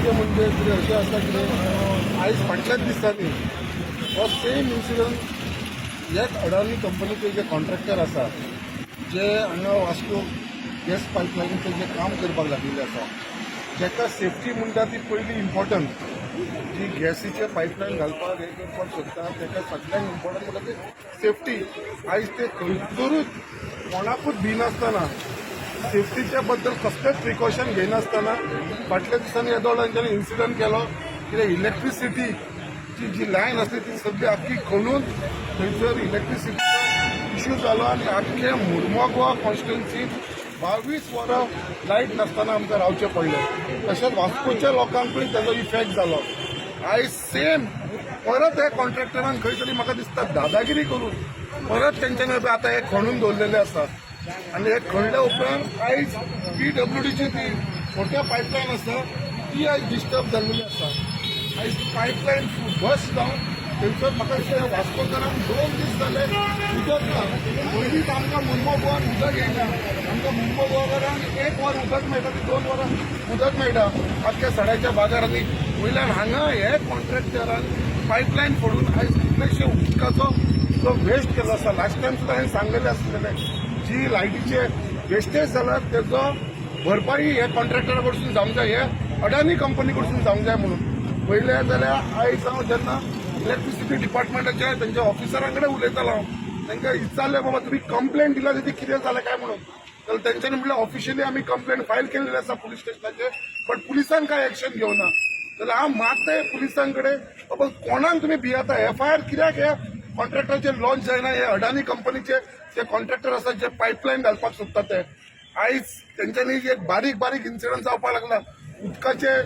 दुसरे म्हणजे कितें अशें आसा कितें आयज फाटल्याच दिसांनी हो सेम इन्सिडंट ह्याच अडानी कंपनीचे जे कॉन्ट्रॅक्टर आसा जे हांगा वास्को गॅस पायपलायनीचें जे काम करपाक लागिल्लें आसा जेका सेफ्टी म्हणटा ती पयली इम्पॉर्टंट जी गॅसीचे पायपलायन घालपाक हे करपाक सोदता तेका सगळ्यांत इम्पॉर्टंट म्हणटा ती सेफ्टी. आयज ते खंयतरूच कोणाकूच भिनासतना सेफ्टीच्या बद्दल कसलेच प्रिकॉशन घेनासतना फाटल्या दिसांनी येदो तांच्यांनी इन्सिडंट केलो कितें इलेक्ट्रिसिटीची जी लायन आसली ती सगळी आख्खी खणून थंयसर इलेक्ट्रिसिटीचो इश्यू जालो आनी आख्खे मुर्मगांव कॉन्स्टिट्युन्सींत 22 वरां लायट नासतना आमकां रावचें पडलें. तशेंच वास्कोच्या लोकांकूय ताजो इफेक्ट जालो. आयज सेम परत हे कॉन्ट्रॅक्टरान खंय तरी म्हाका दिसता दादागिरी करून परत तेंच्यांनी आतां हे खणून दवरलेले आसा आनी हे खणल्या उपरांत आयज PWDची ती मोठ्या पायपलायन आसा ती आयज डिस्टर्ब जाल्लेली आसा. आयज पायपलायन बस जावन थंयसर म्हाका दिसता वास्कोकारांक 2 दीस जाले उदक ना. पयलींच आमकां मुर्मगांवान उदक येयना. आमकां मुर्मगांवकारांक 1 वर उदक मेळटा ती 2 वरां उदक मेळटा आख्या सड्याच्या बाजारांनी. वयल्यान हांगा हे कॉन्ट्रॅक्टरान पायपलायन फोडून आयज कितलेशे उदकाचो जो वेस्ट केलो आसा. लास्ट टायम सुद्दां हांवें सांगलेलें आसलेलें जी लायटीचे वेस्टेज जाला तेजो भरपाई हे कॉन्ट्रॅक्टरा कडसून जावंक जाय, हे अडानी कंपनी कडसून जावंक जाय म्हणून. पयलें जाल्यार आयज हांव जेन्ना इलेक्ट्रिसिटी डिपार्टमेंटाच्या तेंच्या ऑफिसरां कडेन उलयतालो हांव तांकां विचारलें बाबा तुमी कंप्लेंट दिला ती कितें जालें काय म्हणून. जाल्यार तेंच्यांनी म्हणलें ऑफिशियली आमी कंप्लेंट फायल केलेली आसा पुलीस स्टेशनाचेर बट पुलिसान कांय एक्शन घेवना. जाल्यार हांव मागताय पुलिसां कडेन बाबा कोणाक तुमी भियाता FIR कित्याक हे कॉन्ट्रॅक्टराचेर लॉन्च जायना. हे अडानी कंपनीचे जे कॉन्ट्रॅक्टर आसा जे पायपलायन घालपाक सोदता ते आयज तेंच्यांनी एक बारीक बारीक इन्सिडंट जावपाक लागला. उदकाचे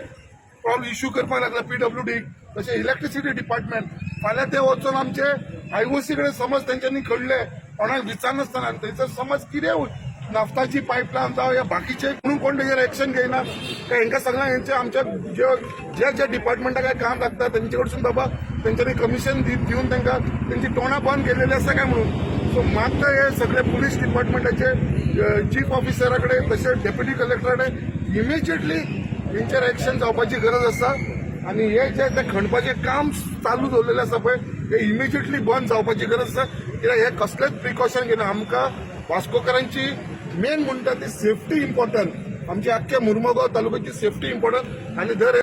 प्रॉब्लम इश्यू करपाक लागला PWD तशें इलेक्ट्रिसिटी डिपार्टमेंट. फाल्यां ते वचून आमचे IOC कडेन समज तेंच्यांनी घडले कोणाक विचारनासतना थंयसर समज कितें नाफ्ताची पायपलायन जावं या बाकीचे म्हणून कोण तेजेर एक्शन घेयना ते हेंकां सगळ्यांक हेंचे आमच्या जे जे डिपार्टमेंटाक काम लागता तेंचे कडसून बाबा तेंच्यांनी कमिशन दिवन तांकां तेंची तोंडां बंद केलेली आसा काय म्हणून. सो मागता हे सगळे पुलीस डिपार्टमेंटाचे चीफ ऑफिसरा कडेन तशेंच डेप्युटी कलेक्टरा कडेन इमिजिएटली हेंचेर एक्शन जावपाची गरज आसा आनी हे जे ते खणपाचें काम चालू दवरलेलें आसा पळय हे इमिजिएटली बंद जावपाची गरज आसा. कित्याक हे कसलेच प्रिकॉशन घेना. आमकां वास्कोकारांची मेन म्हणटा ती सेफ्टी इम्पॉर्टंट. आमची आख्ख्या मुर्मगांव तालुक्याची सेफ्टी इम्पॉर्टंट आनी दर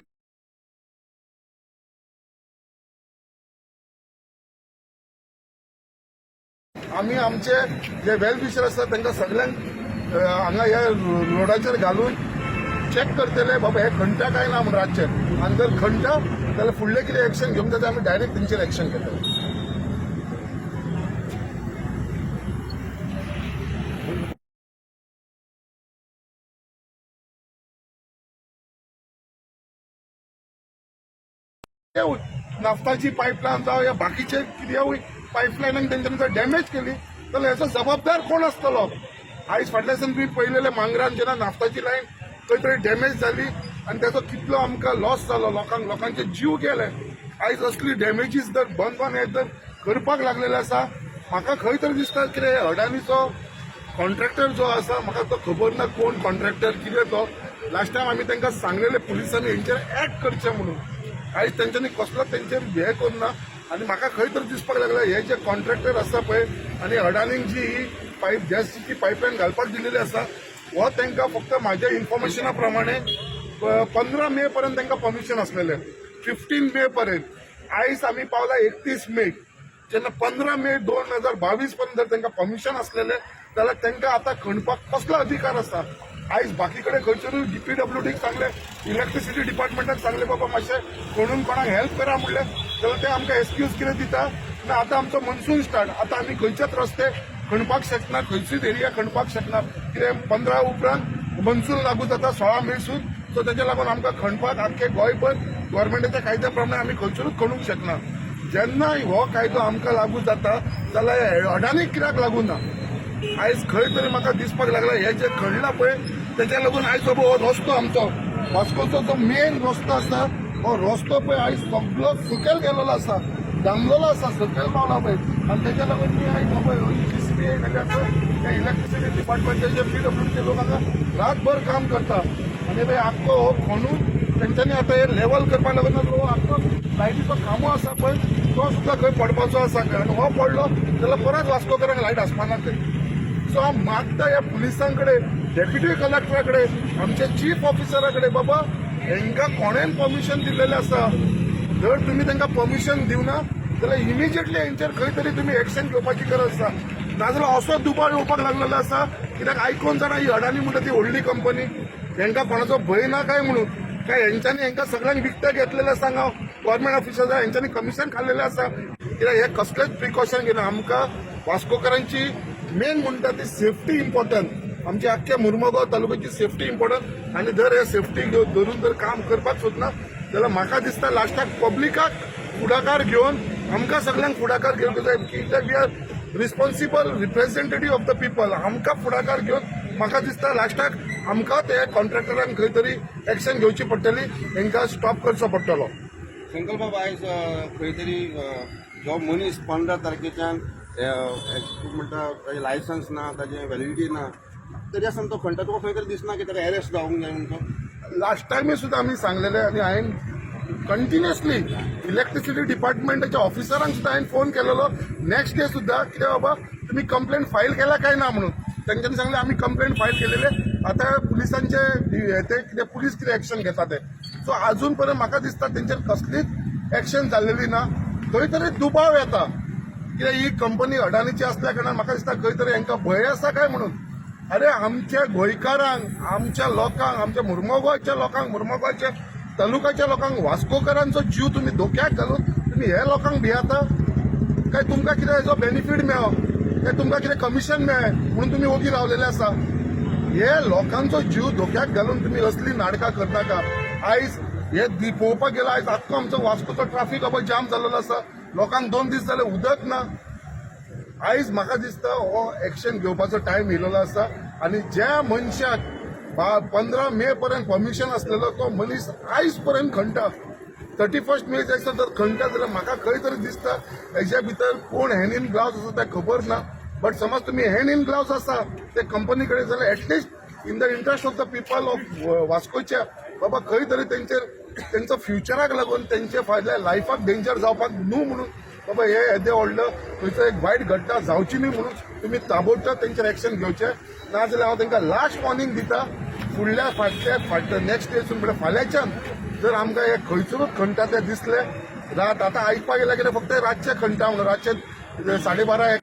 आमी आमचे जे वेल विशर आसा तांकां सगळ्यांक हांगा ह्या रोडाचेर घालून चेक करतले बाबा हे खणटा काय ना म्हणून रातचेर आनी जर खणटा जाल्यार फुडलें कितें एक्शन घेवंक जाय आमी डायरेक्ट तेंचेर एक्शन घेतले. नाफ्ताची पायपलायन जावं या बाकीचे कितें पायपलायनांक तेंच्यांनी जर डॅमेज केली जाल्यार हेचो जबाबदार कोण आसतलो. आयज फाटल्या दिसांनी तुमी पळयलेले मांगरान जेन्ना नाफ्ताची लायन खंय तरी डॅमेज जाली आनी तेचो कितलो आमकां लॉस जालो. लोकांचे जीव गेले. आयज असली डॅमेजीस जर बंद हे जर करपाक लागलेले आसा म्हाका खंय तरी दिसता कितें अडानीचो कॉन्ट्रॅक्टर जो आसा म्हाका तो खबर ना कोण कॉन्ट्रॅक्टर कितें तो. लास्ट टायम आमी तांकां सांगलेले पुलिसांनी हेंचेर एक्ट करचें म्हणून. आयज तेंच्यांनी कसलो तेंचेर हे करना आनी म्हाका खंय तरी दिसपाक लागला हे जे कॉन्ट्रॅक्टर आसा पळय आनी अडानीक जी ही गॅसची पायपलायन घालपाक दिलेली आसा हो तांकां फक्त म्हाज्या इन्फॉर्मेशना प्रमाणे 15 मे पर्यंत तांकां परमिशन आसलेलें. 15 मे पर्यंत. आयज आमी पावला 31 मे. जेन्ना 15 मे 2022 पर्यंत जर तांकां परमिशन आसलेलें जाल्यार तांकां आतां खणपाक कसलो अधिकार आसा. आयज बाकी कडेन खंयसरूय DPWDक सांगले इलेक्ट्रिसिटी डिपार्टमेंटाक सांगले बाबा मातशें खणून कोणाक हेल्प करा म्हणलें जाल्यार ते आमकां एक्सक्यूज कितें दिता. आनी आतां आमचो मनसून स्टार्ट. आतां आमी खंयचेच रस्ते खणपाक शकना खंयचीच एरिया खणपाक शकना कित्याक 15 उपरांत मनसून लागू जाता 16 मेसून. सो ताच्या लागून आमकां खणपाक आख्खे गोंयभर गव्हर्मेंटाच्या कायद्या प्रमाणे आमी खंयसरूच खणूंक शकना. जेन्ना हो कायदो आमकां लागू जाता जाल्यार अडानीक कित्याक लागू ना. आयज खंय तरी म्हाका दिसपाक लागला हे जे खणला पळय तेच्या लागून आयज हो रस्तो आमचो वास्कोचो जो मेन रस्तो आसा हो रस्तो पळय आयज सगळो सकयल गेलेलो आसा दामलेलो आसा सकयल पावला पळय आनी तेच्या लागून मी आयज PCBA नाल्यार इलेक्ट्रिसिटी डिपार्टमेंटाचे PWDचे लोक हांगा रातभर काम करता आनी आख्खो हो खणून तेंच्यांनी आता हे लेवल करपा लागून जो आख्खो लायटीचो खांबो आसा पळय तो सुद्दां खंय पडपाचो आसा आनी हो पडलो जाल्यार परत वास्कोकारांक लायट आसपाना थंय. सो हांव मागता ह्या पुलिसां कडेन, डेप्युटी कलेक्टरा कडेन, आमच्या चीफ ऑफिसरा कडेन, बाबा हांकां कोणेन परमिशन दिलेलें आसा. जर तुमी तांकां परमिशन दिवना जाल्यार इमिजिएटली हांचेर खंय तरी तुमी एक्शन घेवपाची गरज आसा. नाजाल्यार असो दुबाव येवपाक लागलेलो आसा कित्याक आयकून जाणा ही अडानी म्हणटा ती व्हडली कंपनी, हांकां कोणाचो भंय ना काय म्हणून काय हांच्यांनी हांकां सगळ्यांक विकते घेतलेले आसा. हांगा गव्हर्मेंट ऑफिसर हांच्यांनी कमिशन खाल्लेलें आसा कित्याक हे कसलेच प्रिकॉशन घेना. आमकां वास्कोकारांची मेन म्हणटा ती सेफ्टी इम्पॉर्टंट, आमची आख्ख्या मुर्मगांव तालुक्याची सेफ्टी इम्पॉर्टंट. आनी जर हे सेफ्टी धरून जर काम करपाक सोदना जाल्यार म्हाका दिसता लास्टाक पब्लिकाक फुडाकार घेवन आमकां सगळ्यांक फुडाकार घेवंक जाय कित्याक we are responsible representative of the people. आमकां फुडाकार घेवन म्हाका दिसता लास्टाक आमकां ते कॉन्ट्रॅक्टरांक खंय तरी एक्शन घेवची पडटली, हांकां स्टॉप करचो पडटलो. संकल्प बाबा आयज खंय तरी जो मनीस 15 तारखेच्यान म्हणटा लायसन्स ना, ताजें व्हॅलिडिटी ना, तरी आसतना तो खंयटा तुका खंय तरी दिसना की ताका अरेस्ट जावंक जाय म्हणून. लास्ट टायमी सुद्दां आमी सांगलेलें आनी हांवें कंटिन्युअसली इलेक्ट्रिसिटी डिपार्टमेंटाच्या ऑफिसरांक सुद्दां हांवें फोन केलेलो नेक्स्ट डे सुद्दां कित्याक बाबा तुमी कंप्लेंट फायल केला काय ना म्हणून. तांच्यांनी सांगलें आमी कंप्लेंट फायल केलेले, आतां पुलिसांचे ते कितें पुलीस कितें एक्शन घेता ते. सो आजून पर्यंत म्हाका दिसता तेंचेर कसलीच एक्शन जाल्लेली ना. खंय तरी दुबाव येता कित्याक ही कंपनी अडानीची असल्या कारणान म्हाका दिसता खंय तरी हांकां भंय आसा काय म्हणून. अरे आमच्या गोंयकारांक, आमच्या लोकांक, आमच्या मुर्मगांवच्या लोकांक, मुर्मगांवच्या तालुक्याच्या लोकांक, वास्कोकारांचो जीव तुमी धोक्याक घालून तुमी हे लोकांक भियाता काय तुमकां कितें हेजो बेनिफीट मेळो काय तुमकां कितें कमिशन मेळ्ळें म्हणून तुमी ओगी रावलेले आसा. हे लोकांचो जीव धोक्याक घालून तुमी असली नाटकां करता का. आयज हे पळोवपाक गेलो आयज आख्खो आमचो वास्कोचो ट्राफीक बाबा जाम जाल्लो आसा. लोकांक 2 दीस जाले उदक ना. आयज म्हाका दिसता हो एक्शन घेवपाचो टायम येयलेलो आसा आनी ज्या मनशाक 15 मे पर्यंत परमिशन आसलेलो तो मनीस आयज पर्यंत खणटा. 31 मे जर खणटा जाल्यार म्हाका खंय तरी दिसता हेच्या भितर कोण हँड इन ग्लावज आसा तें खबर ना. बट समज तुमी हँड इन ग्लावज आसा ते कंपनी कडेन जाल्यार at least in the interest of the people of वास्कोच्या बाबा खंय तरी तेंचो फ्युचराक लागून तेंचे फायद्या लायफाक डेंजर जावपाक न्हू म्हणून बाबा हे येदे व्हडलो खंयचो एक वायट घटना जावची न्ही म्हणून तुमी ताबडतोब तेंचेर एक्शन घेवचें. नाजाल्यार हांव तांकां लास्ट वॉर्निंग दिता फुडल्या फाटल्या नेक्स्ट डेसून म्हणजे फाल्यांच्यान जर आमकां हे खंयसरूच खणटा ते दिसले रात आतां आयकपाक गेल्यार कितें फक्त रातचे खणटा म्हणून रातचे 12:30